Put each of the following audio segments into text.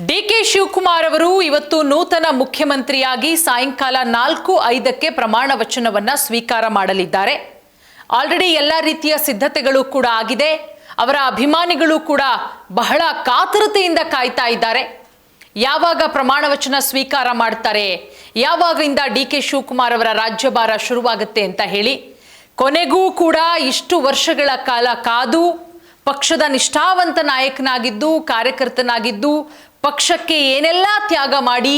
DK Shivakumar ಅವರು ಇವತ್ತು ನೂತನ ಮುಖ್ಯಮಂತ್ರಿಯಾಗಿ ಸಾಯಂಕಾಲ 4:05ಕ್ಕೆ ಪ್ರಮಾಣ ವಚನವನ್ನ ಸ್ವೀಕಾರ ಮಾಡಲಿದ್ದಾರೆ. ಆಲ್ರೆಡಿ ಎಲ್ಲ ರೀತಿಯ ಸಿದ್ಧತೆಗಳು ಕೂಡ ಆಗಿದೆ. ಅವರ ಅಭಿಮಾನಿಗಳು ಕೂಡ ಬಹಳ ಕಾತರತೆಯಿಂದ ಕಾಯ್ತಾ ಇದ್ದಾರೆ. ಯಾವಾಗ ಪ್ರಮಾಣ ವಚನ ಸ್ವೀಕಾರ ಮಾಡ್ತಾರೆ, ಯಾವಾಗಿಂದ ಡಿಕೆ ಶಿವಕುಮಾರ್ ಅವರ ರಾಜ್ಯಭಾರ ಶುರುವಾಗುತ್ತೆ ಅಂತ ಹೇಳಿ. ಕೊನೆಗೂ ಕೂಡ ಇಷ್ಟು ವರ್ಷಗಳ ಕಾಲ ಕಾದು ಪಕ್ಷದ ನಿಷ್ಠಾವಂತ ನಾಯಕನಾಗಿದ್ದು, ಕಾರ್ಯಕರ್ತನಾಗಿದ್ದು, ಪಕ್ಷಕ್ಕೆ ಏನೆಲ್ಲ ತ್ಯಾಗ ಮಾಡಿ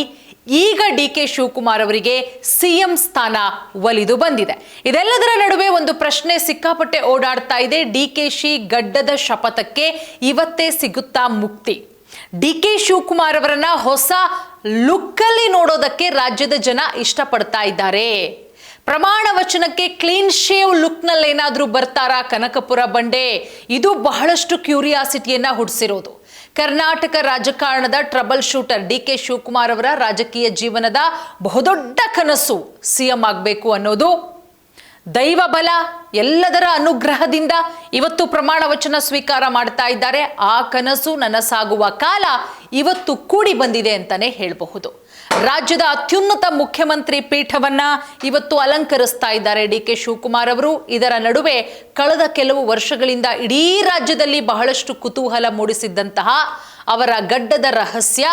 ಈಗ ಡಿಕೆ ಶಿವಕುಮಾರ್ ಅವರಿಗೆ ಸಿಎಂ ಸ್ಥಾನ ಒಲಿದು ಬಂದಿದೆ. ಇದೆಲ್ಲದರ ನಡುವೆ ಒಂದು ಪ್ರಶ್ನೆ ಸಿಕ್ಕಾಪಟ್ಟೆ ಓಡಾಡ್ತಾ ಇದೆ. ಡಿಕೆಶಿ ಗಡ್ಡದ ಶಪಥಕ್ಕೆ ಇವತ್ತೇ ಸಿಗುತ್ತಾ ಮುಕ್ತಿ? ಡಿಕೆ ಶಿವಕುಮಾರ್ ಅವರನ್ನ ಹೊಸ ಲುಕ್ಕಲ್ಲಿ ನೋಡೋದಕ್ಕೆ ರಾಜ್ಯದ ಜನ ಇಷ್ಟಪಡ್ತಾ ಇದ್ದಾರೆ. ಪ್ರಮಾಣ ವಚನಕ್ಕೆ ಕ್ಲೀನ್ ಶೇವ್ ಲುಕ್ನಲ್ಲಿ ಏನಾದರೂ ಬರ್ತಾರಾ ಕನಕಪುರ ಬಂಡೆ? ಇದು ಬಹಳಷ್ಟು ಕ್ಯೂರಿಯಾಸಿಟಿಯನ್ನ ಹುಟ್ಟಿಸಿರೋದು. ಕರ್ನಾಟಕ ರಾಜಕಾರಣದ ಟ್ರಬಲ್ ಶೂಟರ್ ಡಿಕೆ ಶಿವಕುಮಾರ್ ಅವರ ರಾಜಕೀಯ ಜೀವನದ ಬಹುದೊಡ್ಡ ಕನಸು ಸಿಎಂ ಆಗಬೇಕು ಅನ್ನೋದು. ದೈವ ಬಲ ಎಲ್ಲದರ ಅನುಗ್ರಹದಿಂದ ಇವತ್ತು ಪ್ರಮಾಣ ವಚನ ಸ್ವೀಕಾರ ಮಾಡ್ತಾ ಇದ್ದಾರೆ. ಆ ಕನಸು ನನಸಾಗುವ ಕಾಲ ಇವತ್ತು ಕೂಡಿ ಬಂದಿದೆ ಅಂತಾನೆ ಹೇಳಬಹುದು. ರಾಜ್ಯದ ಅತ್ಯುನ್ನತ ಮುಖ್ಯಮಂತ್ರಿ ಪೀಠವನ್ನ ಇವತ್ತು ಅಲಂಕರಿಸ್ತಾ ಇದ್ದಾರೆ ಡಿಕೆ ಶಿವಕುಮಾರ್ ಅವರು. ಇದರ ನಡುವೆ ಕಳೆದ ಕೆಲವು ವರ್ಷಗಳಿಂದ ಇಡೀ ರಾಜ್ಯದಲ್ಲಿ ಬಹಳಷ್ಟು ಕುತೂಹಲ ಮೂಡಿಸಿದ್ದಂತಹ ಅವರ ಗಡ್ಡದ ರಹಸ್ಯ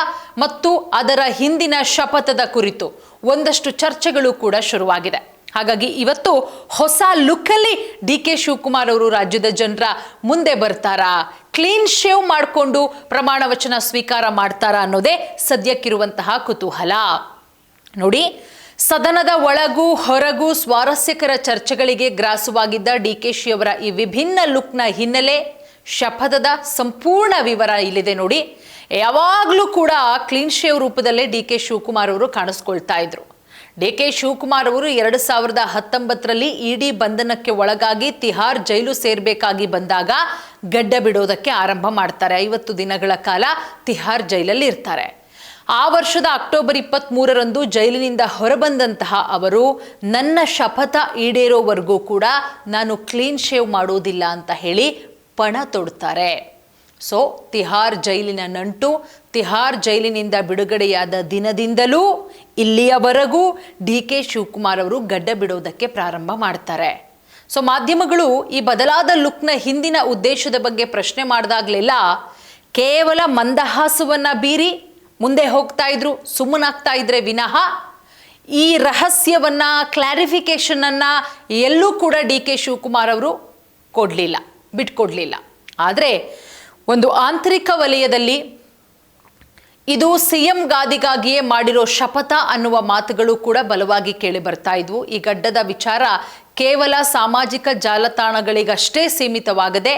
ಮತ್ತು ಅದರ ಹಿಂದಿನ ಶಪಥದ ಕುರಿತು ಒಂದಷ್ಟು ಚರ್ಚೆಗಳು ಕೂಡ ಶುರುವಾಗಿದೆ. ಹಾಗಾಗಿ ಇವತ್ತು ಹೊಸ ಲುಕ್ಕಲ್ಲಿ ಡಿಕೆ ಶಿವಕುಮಾರ್ ಅವರು ರಾಜ್ಯದ ಜನರ ಮುಂದೆ ಬರ್ತಾರಾ, ಕ್ಲೀನ್ ಶೇವ್ ಮಾಡಿಕೊಂಡು ಪ್ರಮಾಣ ವಚನ ಸ್ವೀಕಾರ ಮಾಡ್ತಾರಾ ಅನ್ನೋದೇ ಸದ್ಯಕ್ಕಿರುವಂತಹ ಕುತೂಹಲ. ನೋಡಿ, ಸದನದ ಒಳಗೂ ಹೊರಗೂ ಸ್ವಾರಸ್ಯಕರ ಚರ್ಚೆಗಳಿಗೆ ಗ್ರಾಸವಾಗಿದ್ದ ಡಿಕೆಶಿ ಅವರ ಈ ವಿಭಿನ್ನ ಲುಕ್ನ ಹಿನ್ನೆಲೆ, ಶಪಥದ ಸಂಪೂರ್ಣ ವಿವರ ಇಲ್ಲಿದೆ ನೋಡಿ. ಯಾವಾಗಲೂ ಕೂಡ ಕ್ಲೀನ್ ಶೇವ್ ರೂಪದಲ್ಲೇ ಡಿಕೆ ಶಿವಕುಮಾರ್ ಅವರು ಕಾಣಿಸ್ಕೊಳ್ತಾ ಇದ್ರು. ಡಿಕೆ ಶಿವಕುಮಾರ್ ಅವರು 2019ರಲ್ಲಿ ಇಡಿ ಬಂಧನಕ್ಕೆ ಒಳಗಾಗಿ ತಿಹಾರ್ ಜೈಲು ಸೇರ್ಬೇಕಾಗಿ ಬಂದಾಗ ಗಡ್ಡ ಬಿಡೋದಕ್ಕೆ ಆರಂಭ ಮಾಡ್ತಾರೆ. 50 ದಿನಗಳ ಕಾಲ ತಿಹಾರ್ ಜೈಲಲ್ಲಿ ಇರ್ತಾರೆ. ಆ ವರ್ಷದ ಅಕ್ಟೋಬರ್ 23ರಂದು ಜೈಲಿನಿಂದ ಹೊರಬಂದಂತಹ ಅವರು ನನ್ನ ಶಪಥ ಈಡೇರೋವರೆಗೂ ಕೂಡ ನಾನು ಕ್ಲೀನ್ ಶೇವ್ ಮಾಡೋದಿಲ್ಲ ಅಂತ ಹೇಳಿ ಪಣ ತೊಡ್ತಾರೆ. ಸೊ ತಿಹಾರ್ ಜೈಲಿನ ನಂಟು, ತಿಹಾರ್ ಜೈಲಿನಿಂದ ಬಿಡುಗಡೆಯಾದ ದಿನದಿಂದಲೂ ಇಲ್ಲಿಯವರೆಗೂ ಡಿಕೆ ಶಿವಕುಮಾರ್ ಅವರು ಗಡ್ಡ ಬಿಡೋದಕ್ಕೆ ಪ್ರಾರಂಭ ಮಾಡ್ತಾರೆ. ಸೊ ಮಾಧ್ಯಮಗಳು ಈ ಬದಲಾದ ಲುಕ್ನ ಹಿಂದಿನ ಉದ್ದೇಶದ ಬಗ್ಗೆ ಪ್ರಶ್ನೆ ಮಾಡಿದಾಗಲೆಲ್ಲ ಕೇವಲ ಮಂದಹಾಸವನ್ನ ಬೀರಿ ಮುಂದೆ ಹೋಗ್ತಾ ಇದ್ರು, ಸುಮ್ಮನಾಗ್ತಾ ಇದ್ರೆ ವಿನಃ ಈ ರಹಸ್ಯವನ್ನ, ಕ್ಲಾರಿಫಿಕೇಶನ್ ಅನ್ನ ಎಲ್ಲೂ ಕೂಡ ಡಿಕೆ ಶಿವಕುಮಾರ್ ಅವರು ಬಿಟ್ಕೊಡ್ಲಿಲ್ಲ. ಆದರೆ ಒಂದು ಆಂತರಿಕ ವಲಯದಲ್ಲಿ ಇದು ಸಿಎಂ ಗಾದಿಗಾಗಿಯೇ ಮಾಡಿರೋ ಶಪಥ ಅನ್ನುವ ಮಾತುಗಳು ಕೂಡ ಬಲವಾಗಿ ಕೇಳಿ ಬರ್ತಾ ಇದ್ವು. ಈ ಗಡ್ಡದ ವಿಚಾರ ಕೇವಲ ಸಾಮಾಜಿಕ ಜಾಲತಾಣಗಳಿಗಷ್ಟೇ ಸೀಮಿತವಾಗದೆ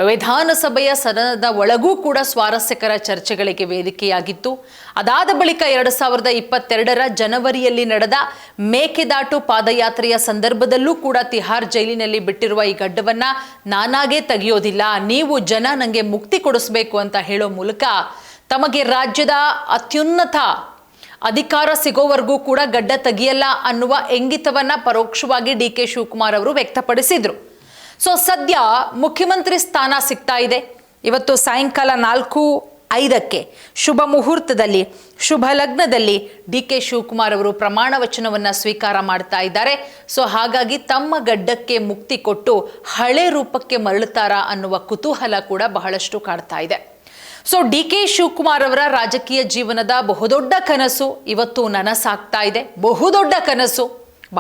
ವಿಧಾನಸಭೆಯ ಸದನದ ಒಳಗೂ ಕೂಡ ಸ್ವಾರಸ್ಯಕರ ಚರ್ಚೆಗಳಿಗೆ ವೇದಿಕೆಯಾಗಿತ್ತು. ಅದಾದ ಬಳಿಕ 2022ರ ಜನವರಿಯಲ್ಲಿ ನಡೆದ ಮೇಕೆದಾಟು ಪಾದಯಾತ್ರೆಯ ಸಂದರ್ಭದಲ್ಲೂ ಕೂಡ ತಿಹಾರ್ ಜೈಲಿನಲ್ಲಿ ಬಿಟ್ಟಿರುವ ಈ ಗಡ್ಡವನ್ನ ನಾನಾಗೇ ತೆಗೆಯೋದಿಲ್ಲ, ನೀವು ಜನ ನನಗೆ ಮುಕ್ತಿ ಕೊಡಿಸ್ಬೇಕು ಅಂತ ಹೇಳೋ ಮೂಲಕ ತಮಗೆ ರಾಜ್ಯದ ಅತ್ಯುನ್ನತ ಅಧಿಕಾರ ಸಿಗೋವರೆಗೂ ಕೂಡ ಗಡ್ಡ ತೆಗೆಯಲ್ಲ ಅನ್ನುವ ಇಂಗಿತವನ್ನ ಪರೋಕ್ಷವಾಗಿ ಡಿಕೆ ಶಿವಕುಮಾರ್ ಅವರು ವ್ಯಕ್ತಪಡಿಸಿದ್ರು. ಸೊ ಸದ್ಯ ಮುಖ್ಯಮಂತ್ರಿ ಸ್ಥಾನ ಸಿಗ್ತಾ ಇದೆ. ಇವತ್ತು ಸಾಯಂಕಾಲ 4:05ಕ್ಕೆ ಶುಭ ಮುಹೂರ್ತದಲ್ಲಿ, ಶುಭ ಲಗ್ನದಲ್ಲಿ ಡಿಕೆ ಶಿವಕುಮಾರ್ ಅವರು ಪ್ರಮಾಣ ವಚನವನ್ನ ಸ್ವೀಕಾರ ಮಾಡ್ತಾ ಇದ್ದಾರೆ. ಸೊ ಹಾಗಾಗಿ ತಮ್ಮ ಗಡ್ಡಕ್ಕೆ ಮುಕ್ತಿ ಕೊಟ್ಟು ಹಳೆ ರೂಪಕ್ಕೆ ಮರಳುತ್ತಾರಾ ಅನ್ನುವ ಕುತೂಹಲ ಕೂಡ ಬಹಳಷ್ಟು ಕಾಡ್ತಾ ಇದೆ. ಸೊ ಡಿಕೆ ಶಿವಕುಮಾರ್ ಅವರ ರಾಜಕೀಯ ಜೀವನದ ಬಹುದೊಡ್ಡ ಕನಸು ಇವತ್ತು ನನಸಾಗ್ತಾ ಇದೆ. ಬಹುದೊಡ್ಡ ಕನಸು,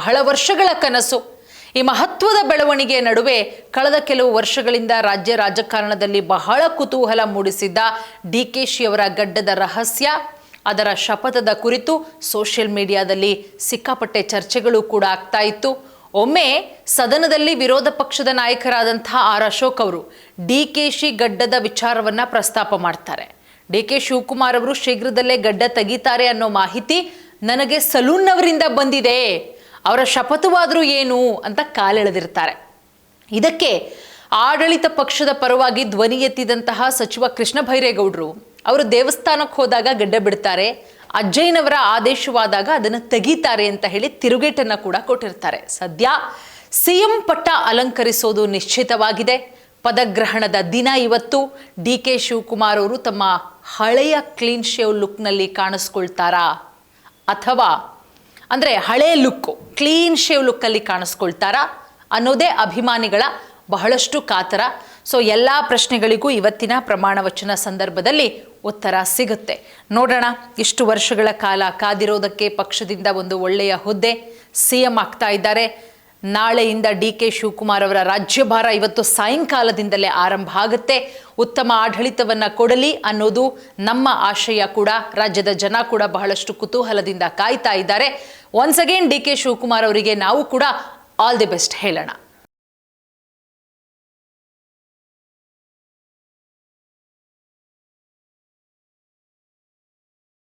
ಬಹಳ ವರ್ಷಗಳ ಕನಸು. ಈ ಮಹತ್ವದ ಬೆಳವಣಿಗೆಯ ನಡುವೆ ಕಳೆದ ಕೆಲವು ವರ್ಷಗಳಿಂದ ರಾಜ್ಯ ರಾಜಕಾರಣದಲ್ಲಿ ಬಹಳ ಕುತೂಹಲ ಮೂಡಿಸಿದ್ದ ಡಿಕೆಶಿ ಅವರ ಗಡ್ಡದ ರಹಸ್ಯ, ಅದರ ಶಪಥದ ಕುರಿತು ಸೋಷಿಯಲ್ ಮೀಡಿಯಾದಲ್ಲಿ ಸಿಕ್ಕಾಪಟ್ಟೆ ಚರ್ಚೆಗಳು ಕೂಡ ಆಗ್ತಾ ಇತ್ತು. ಒಮ್ಮೆ ಸದನದಲ್ಲಿ ವಿರೋಧ ಪಕ್ಷದ ನಾಯಕರಾದಂತಹ ಆರ್ ಅಶೋಕ್ ಅವರು ಡಿಕೆಶಿ ಗಡ್ಡದ ವಿಚಾರವನ್ನ ಪ್ರಸ್ತಾಪ ಮಾಡ್ತಾರೆ. ಡಿಕೆ ಶಿವಕುಮಾರ್ ಅವರು ಶೀಘ್ರದಲ್ಲೇ ಗಡ್ಡ ತೆಗಿತಾರೆ ಅನ್ನೋ ಮಾಹಿತಿ ನನಗೆ ಸಲೂನ್ನವರಿಂದ ಬಂದಿದೆ, ಅವರ ಶಪಥವಾದರೂ ಏನು ಅಂತ ಕಾಲೆಳೆದಿರ್ತಾರೆ. ಇದಕ್ಕೆ ಆಡಳಿತ ಪಕ್ಷದ ಪರವಾಗಿ ಧ್ವನಿ ಎತ್ತಿದಂತಹ ಸಚಿವ ಕೃಷ್ಣ ಬೈರೇಗೌಡರು ಅವರು ದೇವಸ್ಥಾನಕ್ಕೆ ಹೋದಾಗ ಗಡ್ಡ ಬಿಡ್ತಾರೆ, ಅಜ್ಜಯ್ಯನವರ ಆದೇಶವಾದಾಗ ಅದನ್ನು ತೆಗೀತಾರೆ ಅಂತ ಹೇಳಿ ತಿರುಗೇಟನ್ನ ಕೂಡ ಕೊಟ್ಟಿರ್ತಾರೆ. ಸದ್ಯ ಸಿಎಂ ಪಟ್ಟ ಅಲಂಕರಿಸೋದು ನಿಶ್ಚಿತವಾಗಿದೆ. ಪದಗ್ರಹಣದ ದಿನ ಇವತ್ತು. ಡಿ ಕೆ ಶಿವಕುಮಾರ್ ಅವರು ತಮ್ಮ ಹಳೆಯ ಕ್ಲೀನ್ ಶೇವ್ ಲುಕ್ನಲ್ಲಿ ಕಾಣಿಸ್ಕೊಳ್ತಾರಾ, ಅಥವಾ ಅಂದರೆ ಹಳೆ ಲುಕ್ಕು ಕ್ಲೀನ್ ಶೇವ್ ಲುಕ್ಕಲ್ಲಿ ಕಾಣಿಸ್ಕೊಳ್ತಾರಾ ಅನ್ನೋದೇ ಅಭಿಮಾನಿಗಳ ಬಹಳಷ್ಟು ಕಾತರ. ಸೊ ಎಲ್ಲ ಪ್ರಶ್ನೆಗಳಿಗೂ ಇವತ್ತಿನ ಪ್ರಮಾಣ ವಚನ ಸಂದರ್ಭದಲ್ಲಿ ಉತ್ತರ ಸಿಗುತ್ತೆ. ನೋಡೋಣ. ಇಷ್ಟು ವರ್ಷಗಳ ಕಾಲ ಕಾದಿರೋದಕ್ಕೆ ಪಕ್ಷದಿಂದ ಒಂದು ಒಳ್ಳೆಯ ಹುದ್ದೆ, CM ಆಗ್ತಾ ಇದ್ದಾರೆ. ನಾಳೆಯಿಂದ ಡಿ ಕೆ ಶಿವಕುಮಾರ್ ಅವರ ರಾಜ್ಯಭಾರ ಇವತ್ತು ಸಾಯಂಕಾಲದಿಂದಲೇ ಆರಂಭ ಆಗುತ್ತೆ. ಉತ್ತಮ ಆಡಳಿತವನ್ನು ಕೊಡಲಿ ಅನ್ನೋದು ನಮ್ಮ ಆಶಯ ಕೂಡ. ರಾಜ್ಯದ ಜನ ಕೂಡ ಬಹಳಷ್ಟು ಕುತೂಹಲದಿಂದ ಕಾಯ್ತಾ ಇದ್ದಾರೆ. Once again D K Shivakumar ಅವರಿಗೆ ನಾವು ಕೂಡ ಆಲ್ ದಿ ಬೆಸ್ಟ್ ಹೇಳೋಣ.